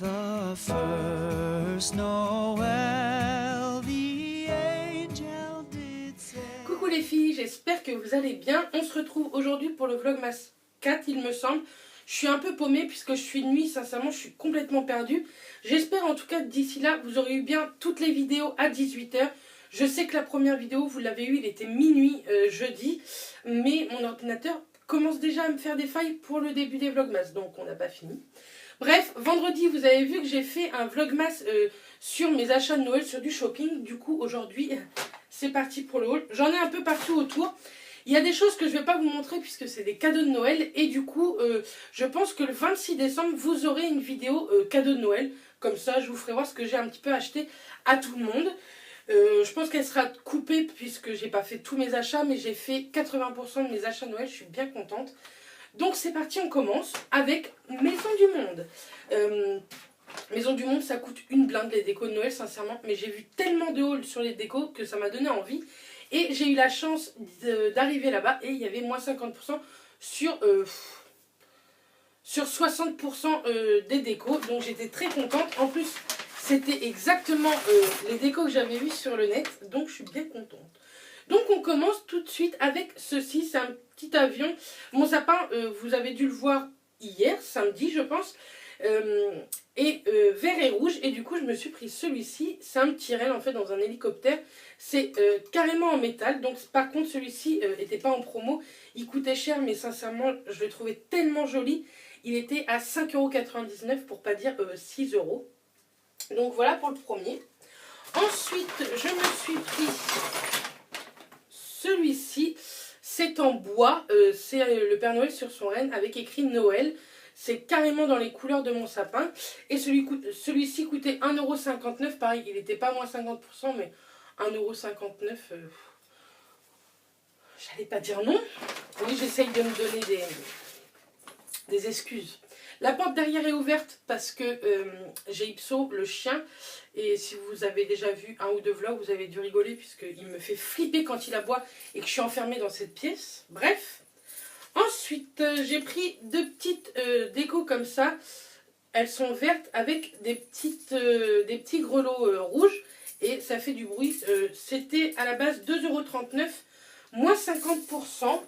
The first Noel, the angel did say. Coucou les filles, j'espère que vous allez bien. On se retrouve aujourd'hui pour le Vlogmas 4 il me semble. Je suis un peu paumée puisque je suis de nuit, sincèrement je suis complètement perdue. J'espère en tout cas que d'ici là vous aurez eu bien toutes les vidéos à 18 h. Je sais que la première vidéo vous l'avez eu, il était minuit jeudi. Mais mon ordinateur commence déjà à me faire des failles pour le début des Vlogmas, donc on n'a pas fini. Bref, vendredi, vous avez vu que j'ai fait un vlogmas sur mes achats de Noël, sur du shopping. Du coup, aujourd'hui, c'est parti pour le haul. J'en ai un peu partout autour. Il y a des choses que je ne vais pas vous montrer puisque c'est des cadeaux de Noël. Et du coup, je pense que le 26 décembre, vous aurez une vidéo cadeau de Noël. Comme ça, je vous ferai voir ce que j'ai un petit peu acheté à tout le monde. Je pense qu'elle sera coupée puisque j'ai pas fait tous mes achats, mais j'ai fait 80% de mes achats de Noël. Je suis bien contente. Donc c'est parti, on commence avec Maison du Monde. Maison du Monde, ça coûte une blinde les décos de Noël, sincèrement. Mais j'ai vu tellement de hauls sur les décos que ça m'a donné envie. Et j'ai eu la chance d'arriver là-bas et il y avait moins 50% sur 60% des décos. Donc j'étais très contente. En plus, c'était exactement les décos que j'avais vus sur le net. Donc je suis bien contente. Donc on commence tout de suite avec ceci, c'est un petit avion. Mon sapin, vous avez dû le voir hier, samedi je pense, vert et rouge. Et du coup je me suis pris celui-ci, c'est un petit renne en fait dans un hélicoptère. C'est carrément en métal, donc par contre celui-ci n'était pas en promo. Il coûtait cher mais sincèrement je le trouvais tellement joli. Il était à 5,99 € pour pas dire 6 €. Donc voilà pour le premier. Ensuite je me suis pris... celui-ci, c'est en bois, c'est le Père Noël sur son renne avec écrit Noël. C'est carrément dans les couleurs de mon sapin. Et celui-ci coûtait 1,59 €. Pareil, il n'était pas moins 50%, mais 1,59 €. J'allais pas dire non. Oui, j'essaye de me donner des excuses. La porte derrière est ouverte parce que j'ai Ipso, le chien. Et si vous avez déjà vu un ou deux vlogs, vous avez dû rigoler puisqu'il me fait flipper quand il aboie et que je suis enfermée dans cette pièce. Bref. Ensuite, j'ai pris deux petites décos comme ça. Elles sont vertes avec des petits grelots rouges. Et ça fait du bruit. C'était à la base 2,39 €, moins 50%.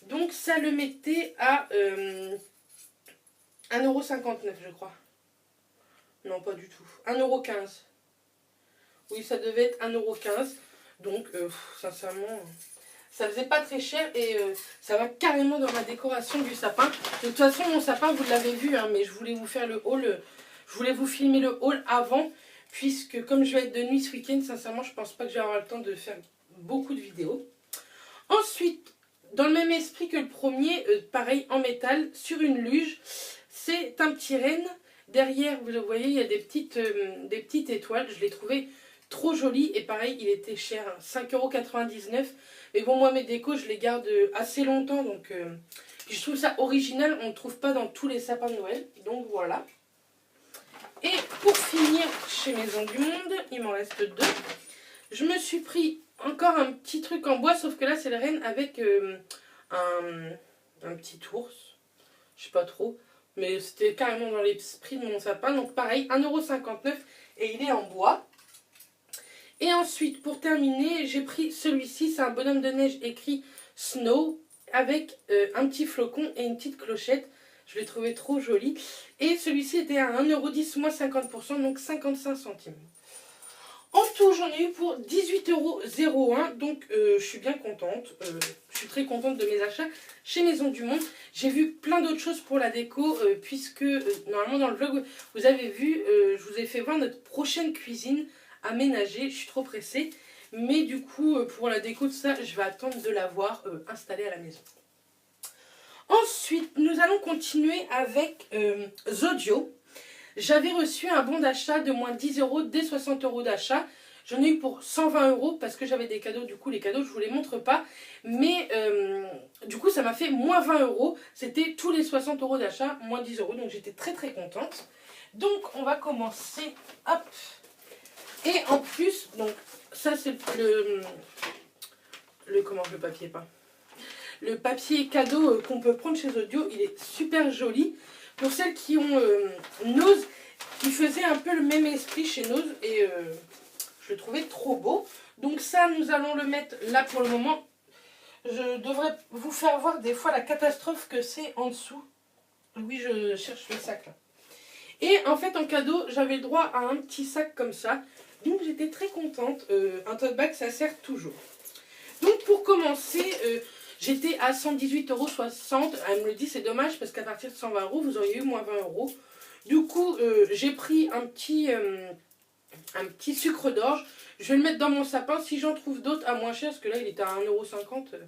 Donc ça le mettait à 1,59 € je crois. Non, pas du tout. 1,15 €. Oui, ça devait être 1,15 €. Donc, sincèrement, ça faisait pas très cher et ça va carrément dans la décoration du sapin. De toute façon, mon sapin, vous l'avez vu, hein, mais je voulais vous faire le haul. Je voulais vous filmer le haul avant, puisque comme je vais être de nuit ce week-end, sincèrement, je pense pas que je vais avoir le temps de faire beaucoup de vidéos. Ensuite, dans le même esprit que le premier, pareil, en métal, sur une luge, c'est un petit renne. Derrière, vous le voyez, il y a des petites étoiles. Je l'ai trouvé trop joli et pareil, il était cher, 5,99 €. Mais bon, moi, mes décos, je les garde assez longtemps. Donc, je trouve ça original. On ne le trouve pas dans tous les sapins de Noël. Donc, voilà. Et pour finir, chez Maison du Monde, il m'en reste deux. Je me suis pris encore un petit truc en bois, sauf que là, c'est le renne avec un petit ours. Je sais pas trop. Mais c'était carrément dans l'esprit de mon sapin. Donc pareil, 1,59 € et il est en bois. Et ensuite, pour terminer, j'ai pris celui-ci. C'est un bonhomme de neige écrit Snow avec un petit flocon et une petite clochette. Je l'ai trouvé trop joli. Et celui-ci était à 1,10 € moins 50%, donc 55 centimes. En tout, j'en ai eu pour 18,01 €. Donc, je suis bien contente. Je suis très contente de mes achats chez Maison du Monde. J'ai vu plein d'autres choses pour la déco, puisque normalement dans le vlog, vous avez vu, je vous ai fait voir notre prochaine cuisine aménagée. Je suis trop pressée. Mais du coup, pour la déco de ça, je vais attendre de l'avoir installée à la maison. Ensuite, nous allons continuer avec Zodio. J'avais reçu un bon d'achat de moins 10 € dès 60 € d'achat. J'en ai eu pour 120 € parce que j'avais des cadeaux. Du coup, les cadeaux, je ne vous les montre pas. Mais du coup, ça m'a fait moins 20 €. C'était tous les 60 € d'achat, moins 10 €. Donc, j'étais très très contente. Donc, on va commencer. Hop. Et en plus, donc, ça c'est comment le papier peint. Le papier cadeau qu'on peut prendre chez Zodio. Il est super joli. Pour celles qui ont Nose qui faisait un peu le même esprit chez Nose et je le trouvais trop beau. Donc ça, nous allons le mettre là pour le moment. Je devrais vous faire voir des fois la catastrophe que c'est en dessous. Oui, je cherche le sac là. Et en fait, en cadeau, j'avais le droit à un petit sac comme ça. Donc j'étais très contente. Un tote bag, ça sert toujours. Donc pour commencer, j'étais à 118,60 €. Elle me le dit, c'est dommage parce qu'à partir de 120 €, vous auriez eu moins 20 €. Du coup, j'ai pris un petit sucre d'orge. Je vais le mettre dans mon sapin. Si j'en trouve d'autres à moins cher, parce que là il était à 1,50 €.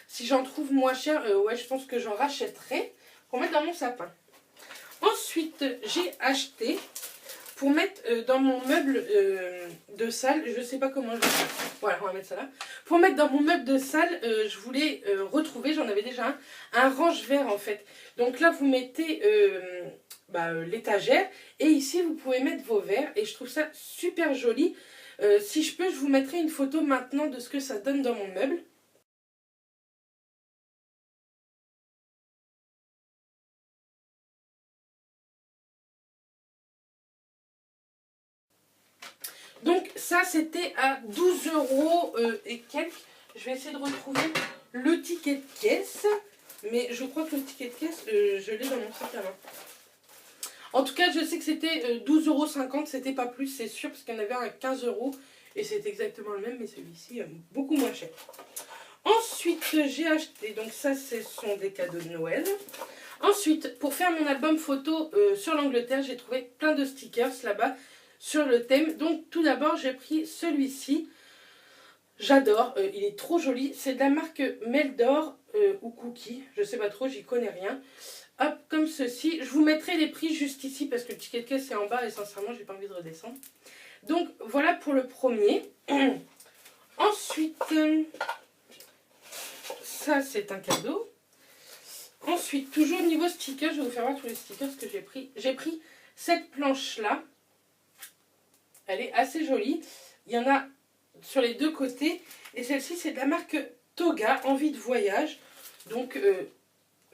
Si j'en trouve moins cher, ouais, je pense que j'en rachèterai pour mettre dans mon sapin. Ensuite, j'ai acheté pour mettre dans mon meuble de salle. Je ne sais pas comment je vais faire. Voilà, on va mettre ça là. Pour mettre dans mon meuble de salle, je voulais retrouver, j'en avais déjà un range-verre en fait. Donc là, vous mettez l'étagère et ici, vous pouvez mettre vos verres. Et je trouve ça super joli. Si je peux, je vous mettrai une photo maintenant de ce que ça donne dans mon meuble. Donc ça, c'était à 12 € et quelques. Je vais essayer de retrouver le ticket de caisse. Mais je crois que le ticket de caisse, je l'ai dans mon sac à main. En tout cas, je sais que c'était 12,50 €. C'était pas plus, c'est sûr, parce qu'il y en avait un à 15 €. Et c'est exactement le même, mais celui-ci beaucoup moins cher. Ensuite, j'ai acheté, donc ça, ce sont des cadeaux de Noël. Ensuite, pour faire mon album photo sur l'Angleterre, j'ai trouvé plein de stickers là-bas sur le thème. Donc tout d'abord, j'ai pris celui-ci. J'adore, il est trop joli. C'est de la marque Meldor ou Cookie, je sais pas trop, j'y connais rien. Hop, comme ceci. Je vous mettrai les prix juste ici parce que le ticket de caisse est en bas et sincèrement, j'ai pas envie de redescendre. Donc voilà pour le premier. Ensuite, ça c'est un cadeau. Ensuite, toujours niveau stickers, je vais vous faire voir tous les stickers que j'ai pris. J'ai pris cette planche-là. Elle est assez jolie. Il y en a sur les deux côtés. Et celle-ci, c'est de la marque Toga, Envie de voyage. Donc,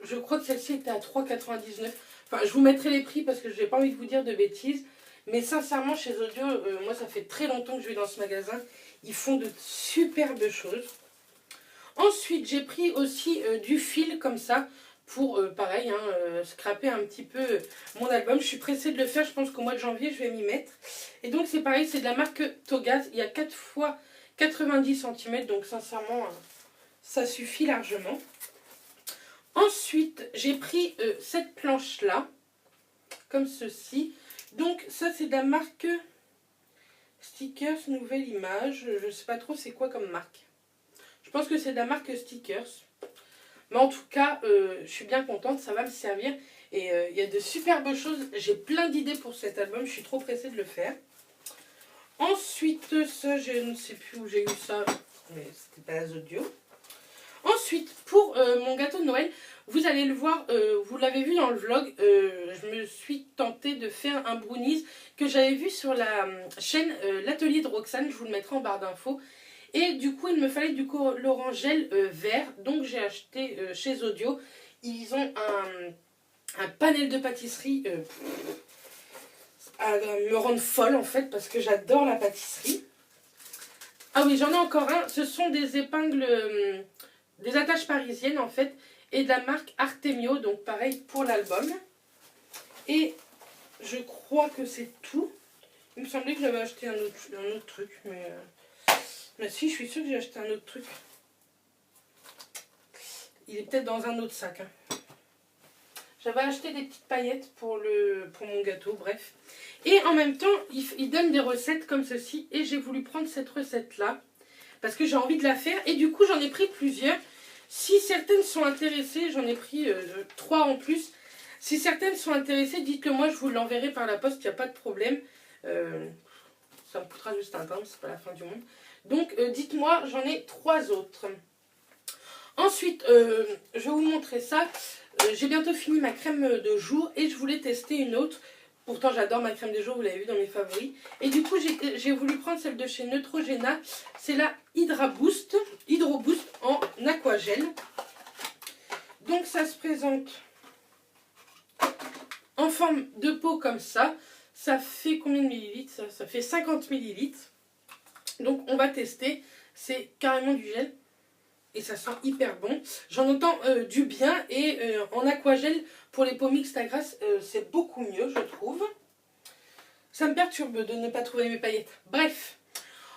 je crois que celle-ci était à 3,99 €. Enfin, je vous mettrai les prix parce que je n'ai pas envie de vous dire de bêtises. Mais sincèrement, chez Audio, moi, ça fait très longtemps que je vais dans ce magasin. Ils font de superbes choses. Ensuite, j'ai pris aussi du fil comme ça. Pour, pareil, scraper un petit peu mon album. Je suis pressée de le faire, je pense qu'au mois de janvier, je vais m'y mettre. Et donc, c'est pareil, c'est de la marque Togaz. Il y a 4 fois 90 cm, donc sincèrement, ça suffit largement. Ensuite, j'ai pris cette planche-là, comme ceci. Donc, ça, c'est de la marque Stickers Nouvelle Image. Je ne sais pas trop c'est quoi comme marque. Je pense que c'est de la marque Stickers. Mais en tout cas, je suis bien contente, ça va me servir. Et il y a de superbes choses. J'ai plein d'idées pour cet album, je suis trop pressée de le faire. Ensuite, ça, je ne sais plus où j'ai eu ça, mais c'était pas les audios. Ensuite, pour mon gâteau de Noël, vous allez le voir, vous l'avez vu dans le vlog, je me suis tentée de faire un brownies que j'avais vu sur la chaîne L'Atelier de Roxane, je vous le mettrai en barre d'infos. Et du coup, il me fallait du colorant gel vert. Donc, j'ai acheté chez Audio. Ils ont un panel de pâtisserie à me rendre folle, en fait, parce que j'adore la pâtisserie. Ah oui, j'en ai encore un. Ce sont des épingles, des attaches parisiennes, en fait, et de la marque Artemio. Donc, pareil pour l'album. Et je crois que c'est tout. Il me semblait que j'avais acheté un autre truc, mais si, je suis sûre que j'ai acheté un autre truc. Il est peut-être dans un autre sac. J'avais acheté des petites paillettes pour mon gâteau, bref. Et en même temps, il donne des recettes comme ceci. Et j'ai voulu prendre cette recette-là. Parce que j'ai envie de la faire. Et du coup, j'en ai pris plusieurs. Si certaines sont intéressées, j'en ai pris 3 en plus. Si certaines sont intéressées, dites-le moi, je vous l'enverrai par la poste, il n'y a pas de problème. Ça me coûtera juste un temps, c'est pas la fin du monde. Donc, dites-moi, j'en ai 3 autres. Ensuite, je vais vous montrer ça. J'ai bientôt fini ma crème de jour et je voulais tester une autre. Pourtant, j'adore ma crème de jour, vous l'avez vu dans mes favoris. Et du coup, j'ai voulu prendre celle de chez Neutrogena. C'est la Hydro Boost en aquagel. Donc, ça se présente en forme de pot comme ça. Ça fait combien de millilitres? Ça fait 50 millilitres. Donc on va tester. C'est carrément du gel. Et ça sent hyper bon. J'en entends du bien. Et en aquagel, pour les peaux mixtes à grasse, c'est beaucoup mieux, je trouve. Ça me perturbe de ne pas trouver mes paillettes. Bref.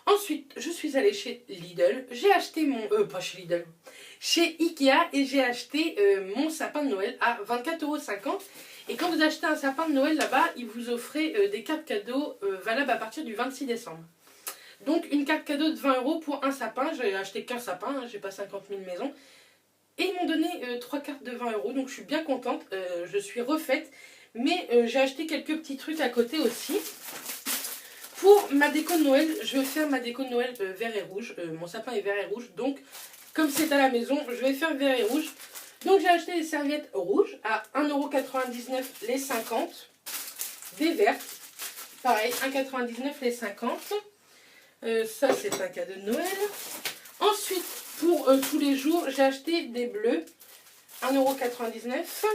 Ensuite, je suis allée chez Lidl. J'ai acheté mon... pas chez Lidl. Chez Ikea. Et j'ai acheté mon sapin de Noël à 24,50 €. Et quand vous achetez un sapin de Noël là-bas, ils vous offraient des cartes cadeaux valables à partir du 26 décembre. Donc une carte cadeau de 20 € pour un sapin. J'ai acheté qu'un sapin, hein, j'ai pas 50 000 maisons. Et ils m'ont donné 3 cartes de 20 €. Donc je suis bien contente, je suis refaite. Mais j'ai acheté quelques petits trucs à côté aussi. Pour ma déco de Noël, je vais faire ma déco de Noël vert et rouge. Mon sapin est vert et rouge. Donc comme c'est à la maison, je vais faire vert et rouge. Donc j'ai acheté des serviettes rouges à 1,99 € les 50. Des vertes, pareil, 1,99 € les 50. Ça c'est un cadeau de Noël. Ensuite, pour tous les jours, j'ai acheté des bleus, 1,99 €.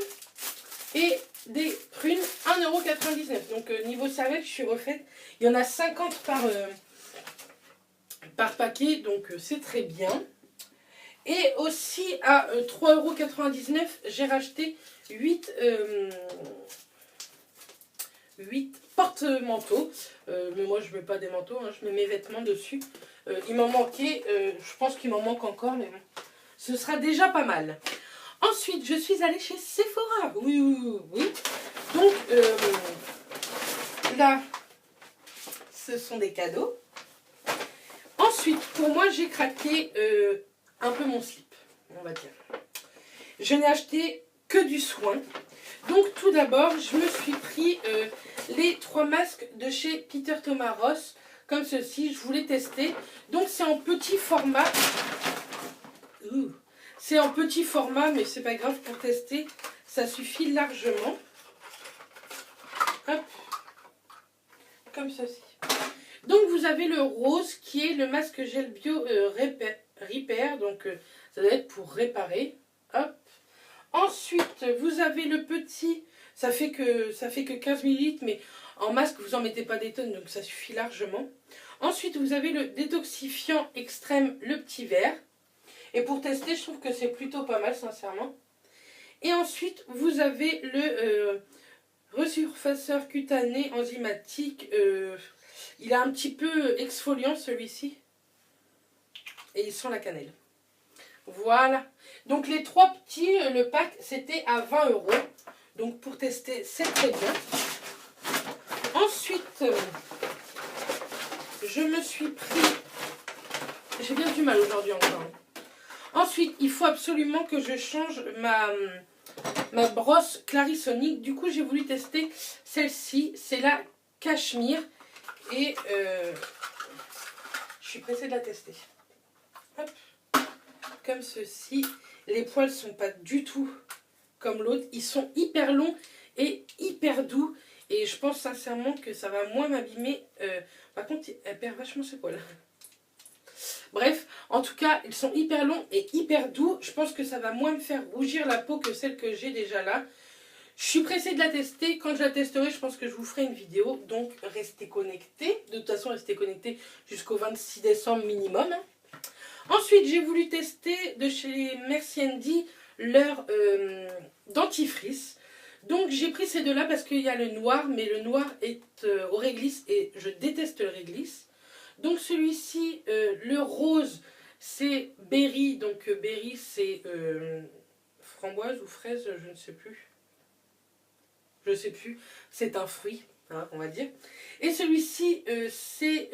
Et des prunes, 1,99 €. Donc niveau serviette, je suis refaite. Il y en a 50 par paquet, donc c'est très bien. Et aussi à 3,99 €, j'ai racheté 8 porte-manteaux. Mais moi je ne mets pas des manteaux, hein, je mets mes vêtements dessus. Il m'en manquait, je pense qu'il m'en manque encore, mais bon, ce sera déjà pas mal. Ensuite, je suis allée chez Sephora. Oui, oui, oui, oui. Donc, là, ce sont des cadeaux. Ensuite, pour moi, j'ai craqué un peu mon slip, on va dire. Je n'ai acheté que du soin. Donc, tout d'abord, je me suis pris les 3 masques de chez Peter Thomas Ross. Comme ceci, je voulais tester. Donc, c'est en petit format. C'est en petit format, mais c'est pas grave pour tester. Ça suffit largement. Hop. Comme ceci. Donc vous avez le rose qui est le masque gel bio Repair. Donc ça doit être pour réparer. Hop. Ensuite, vous avez le petit. Ça fait que 15 millilitres, mais en masque, vous en mettez pas des tonnes, donc ça suffit largement. Ensuite, vous avez le détoxifiant extrême, le petit verre. Et pour tester, je trouve que c'est plutôt pas mal, sincèrement. Et ensuite, vous avez le resurfaceur cutané enzymatique. Il a un petit peu exfoliant, celui-ci. Et il sent la cannelle. Voilà. Donc, les 3 petits, le pack, c'était à 20 €. Donc, pour tester, c'est très bien. Ensuite, je me suis pris... J'ai bien du mal aujourd'hui encore. Ensuite, il faut absolument que je change ma brosse Clarisonic. Du coup, j'ai voulu tester celle-ci. C'est la Cachemire. Et je suis pressée de la tester. Hop. Comme ceci. Les poils ne sont pas du tout comme l'autre. Ils sont hyper longs et hyper doux. Et je pense sincèrement que ça va moins m'abîmer. Par contre, elle perd vachement ses poils. Bref, en tout cas, ils sont hyper longs et hyper doux. Je pense que ça va moins me faire rougir la peau que celle que j'ai déjà là. Je suis pressée de la tester. Quand je la testerai, je pense que je vous ferai une vidéo. Donc, restez connectés. De toute façon, restez connectés jusqu'au 26 décembre minimum. Ensuite, j'ai voulu tester de chez Merci Andy leur dentifrice. Donc, j'ai pris ces deux-là parce qu'il y a le noir. Mais le noir est au réglisse et je déteste le réglisse. Donc celui-ci, le rose, c'est berry. Donc berry, c'est framboise ou fraise, je ne sais plus. Je ne sais plus. C'est un fruit, hein, on va dire. Et celui-ci, c'est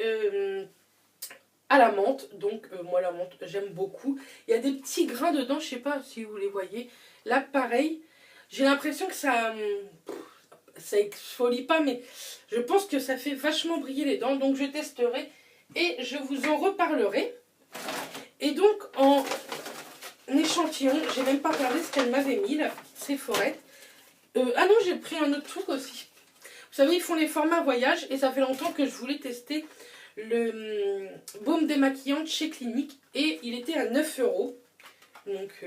à la menthe. Donc moi, la menthe, j'aime beaucoup. Il y a des petits grains dedans, je ne sais pas si vous les voyez. Là, pareil, j'ai l'impression que ça exfolie pas, mais je pense que ça fait vachement briller les dents. Donc je testerai. Et je vous en reparlerai. Et donc, en échantillon, j'ai même pas regardé ce qu'elle m'avait mis, là, Sephorette. Ah non, j'ai pris un autre truc aussi. Vous savez, ils font les formats voyage. Et ça fait longtemps que je voulais tester le baume démaquillant de chez Clinique. Et il était à 9 €. Donc,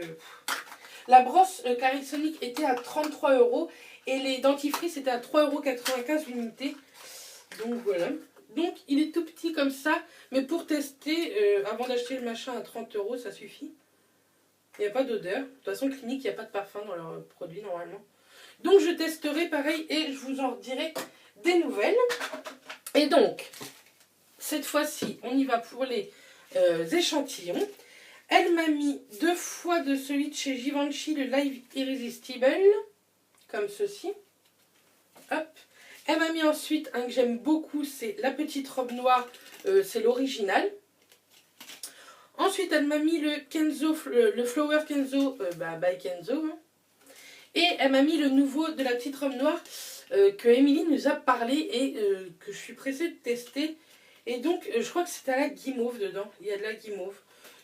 la brosse Clarisonic était à 33 €. Et les dentifrices étaient à 3,95 € l'unité. Donc voilà. Donc il est tout petit comme ça, mais pour tester, avant d'acheter le machin à 30 €, ça suffit. Il n'y a pas d'odeur. De toute façon, Clinique, il n'y a pas de parfum dans leurs produits normalement. Donc je testerai pareil et je vous en dirai des nouvelles. Et donc, cette fois-ci, on y va pour les échantillons. Elle m'a mis 2 fois de celui de chez Givenchy, le Live Irresistible, comme ceci. Hop. Elle m'a mis ensuite un que j'aime beaucoup, c'est la petite robe noire, c'est l'original. Ensuite, elle m'a mis le Kenzo, le Flower Kenzo by Kenzo. Hein. Et elle m'a mis le nouveau de la petite robe noire que Émilie nous a parlé et que je suis pressée de tester. Et donc, je crois que c'est à la guimauve dedans. Il y a de la guimauve.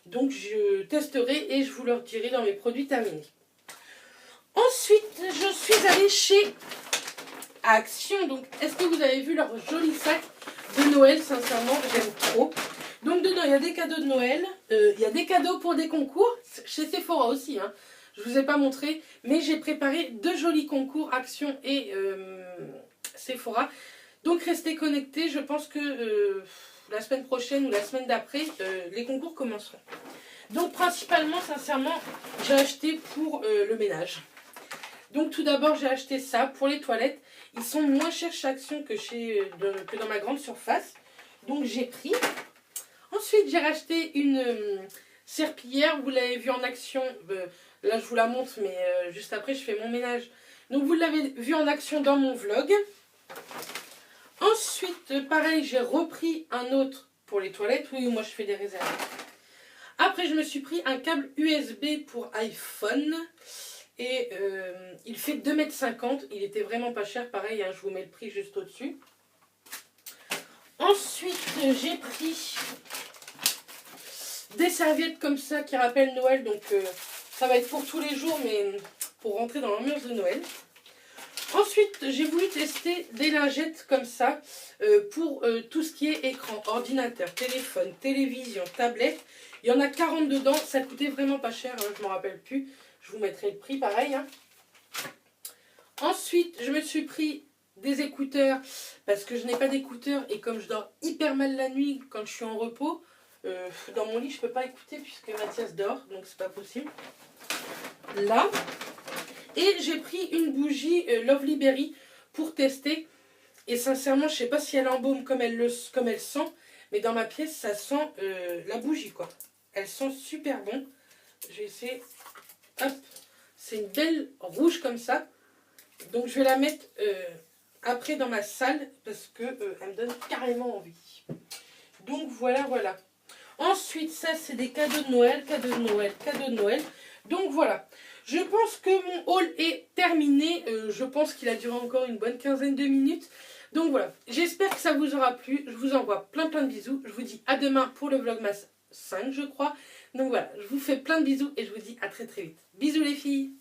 Donc, je testerai et je vous le dirai dans mes produits terminés. Ensuite, je suis allée chez Action. Donc, est-ce que vous avez vu leur joli sac de Noël? Sincèrement, j'aime trop. Donc, dedans, il y a des cadeaux de Noël. Il y a des cadeaux pour des concours. Chez Sephora aussi, hein. Je ne vous ai pas montré, mais j'ai préparé 2 jolis concours, Action et Sephora. Donc restez connectés, je pense que la semaine prochaine ou la semaine d'après, les concours commenceront. Donc principalement, sincèrement, j'ai acheté pour le ménage. Donc tout d'abord, j'ai acheté ça pour les toilettes. Ils sont moins chers chez Action que dans ma grande surface. Donc j'ai pris. Ensuite, j'ai racheté une serpillière, vous l'avez vu en action. Là, je vous la montre, mais juste après, je fais mon ménage. Donc, vous l'avez vu en action dans mon vlog. Ensuite, pareil, j'ai repris un autre pour les toilettes. Oui, moi, je fais des réserves. Après, je me suis pris un câble USB pour iPhone. Et il fait 2,50 m. Il était vraiment pas cher. Pareil, hein, je vous mets le prix juste au-dessus. Ensuite, j'ai pris des serviettes comme ça qui rappellent Noël. Donc, ça va être pour tous les jours, mais pour rentrer dans l'ambiance de Noël. Ensuite, j'ai voulu tester des lingettes comme ça pour tout ce qui est écran, ordinateur, téléphone, télévision, tablette. Il y en a 40 dedans. Ça coûtait vraiment pas cher, hein, je ne me rappelle plus. Je vous mettrai le prix pareil. Hein. Ensuite, je me suis pris des écouteurs parce que je n'ai pas d'écouteurs et comme je dors hyper mal la nuit quand je suis en repos, dans mon lit, je ne peux pas écouter puisque Mathias dort, donc c'est pas possible. Là. Et j'ai pris une bougie Lovely Berry pour tester. Et sincèrement, je ne sais pas si elle embaume comme elle sent, mais dans ma pièce, ça sent la bougie, quoi. Elle sent super bon. Je vais essayer. Hop. C'est une belle rouge comme ça. Donc je vais la mettre après dans ma salle parce que elle me donne carrément envie. Donc voilà, voilà. Ensuite, ça c'est des cadeaux de Noël, cadeaux de Noël, cadeaux de Noël. Donc voilà. Je pense que mon haul est terminé. Je pense qu'il a duré encore une bonne quinzaine de minutes. Donc voilà. J'espère que ça vous aura plu. Je vous envoie plein de bisous. Je vous dis à demain pour le Vlogmas 5, je crois. Donc voilà. Je vous fais plein de bisous et je vous dis à très vite. Bisous les filles.